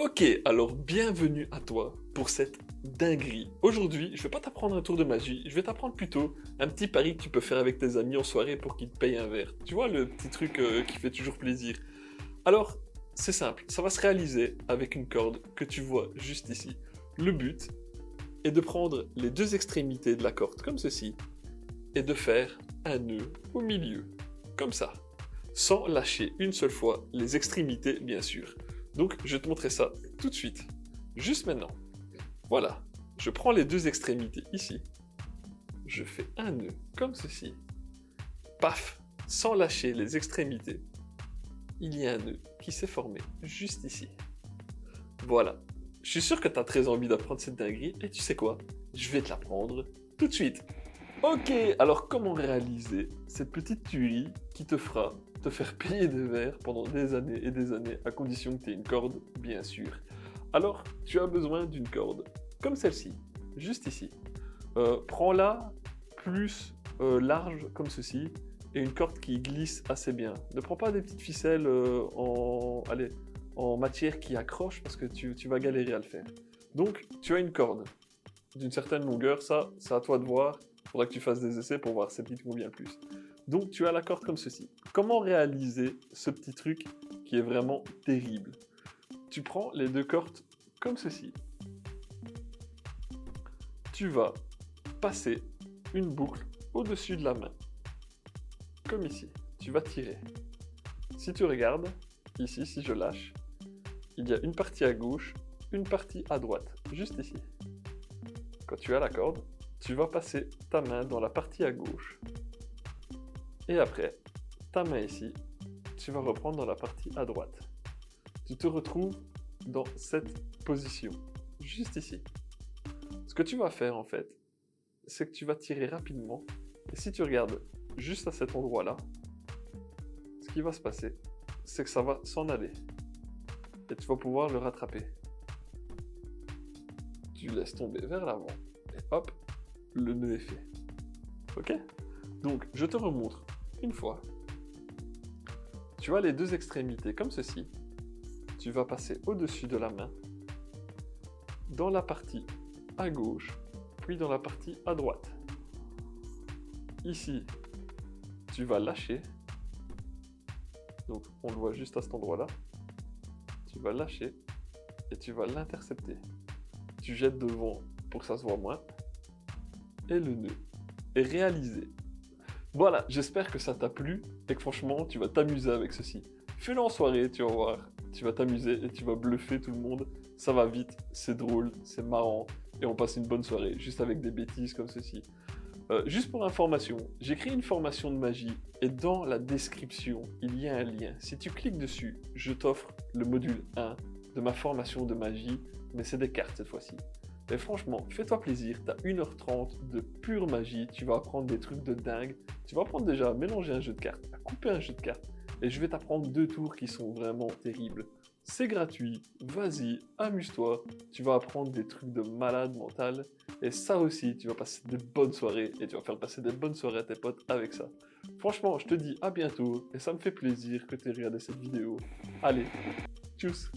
Ok, alors bienvenue à toi pour cette dinguerie. Aujourd'hui, je vais pas t'apprendre un tour de magie, je vais t'apprendre plutôt un petit pari que tu peux faire avec tes amis en soirée pour qu'ils te payent un verre. Tu vois, le petit truc qui fait toujours plaisir. Alors, c'est simple, ça va se réaliser avec une corde que tu vois juste ici. Le but est de prendre les deux extrémités de la corde, comme ceci, et de faire un nœud au milieu, comme ça, sans lâcher une seule fois les extrémités, bien sûr. Donc, je vais te montrer ça tout de suite, juste maintenant. Voilà, je prends les deux extrémités ici, je fais un nœud comme ceci, paf, sans lâcher les extrémités, il y a un nœud qui s'est formé juste ici. Voilà, je suis sûr que tu as très envie d'apprendre cette dinguerie, et tu sais quoi? Je vais te l'apprendre tout de suite. Ok, alors comment réaliser cette petite tuerie qui te fera te faire payer des verres pendant des années et des années, à condition que tu aies une corde, bien sûr. Alors, tu as besoin d'une corde, comme celle-ci, juste ici. Prends-la plus large, comme ceci, et une corde qui glisse assez bien. Ne prends pas des petites ficelles en matière qui accroche, parce que tu vas galérer à le faire. Donc, tu as une corde d'une certaine longueur, ça, c'est à toi de voir. Il faudra que tu fasses des essais pour voir celle qui te convient le plus. Donc tu as la corde comme ceci. Comment réaliser ce petit truc qui est vraiment terrible? Tu prends les deux cordes comme ceci. Tu vas passer une boucle au-dessus de la main. Comme ici. Tu vas tirer. Si tu regardes, ici, si je lâche, il y a une partie à gauche, une partie à droite, juste ici. Quand tu as la corde, tu vas passer ta main dans la partie à gauche. Et après, ta main ici, tu vas reprendre dans la partie à droite. Tu te retrouves dans cette position, juste ici. Ce que tu vas faire en fait, c'est que tu vas tirer rapidement. Et si tu regardes juste à cet endroit-là, ce qui va se passer, c'est que ça va s'en aller. Et tu vas pouvoir le rattraper. Tu laisses tomber vers l'avant. Et hop, le nœud est fait. Ok? Donc, je te remontre une fois. Tu as les deux extrémités comme ceci. Tu vas passer au-dessus de la main, dans la partie à gauche, puis dans la partie à droite. Ici, tu vas lâcher. Donc, on le voit juste à cet endroit-là. Tu vas lâcher et tu vas l'intercepter. Tu jettes devant pour que ça se voit moins. Et le nœud est réalisé. Voilà, j'espère que ça t'a plu et que franchement, tu vas t'amuser avec ceci. Fais-le en soirée, tu vas voir. Tu vas t'amuser et tu vas bluffer tout le monde. Ça va vite, c'est drôle, c'est marrant. Et on passe une bonne soirée, juste avec des bêtises comme ceci. Juste pour information, j'ai créé une formation de magie et dans la description, il y a un lien. Si tu cliques dessus, je t'offre le module 1 de ma formation de magie, mais c'est des cartes cette fois-ci. Et franchement, fais-toi plaisir, t'as 1h30 de pure magie, tu vas apprendre des trucs de dingue. Tu vas apprendre déjà à mélanger un jeu de cartes, à couper un jeu de cartes, et je vais t'apprendre 2 tours qui sont vraiment terribles. C'est gratuit, vas-y, amuse-toi, tu vas apprendre des trucs de malade mental, et ça aussi, tu vas passer des bonnes soirées, et tu vas faire passer des bonnes soirées à tes potes avec ça. Franchement, je te dis à bientôt, et ça me fait plaisir que tu aies regardé cette vidéo. Allez, tchuss!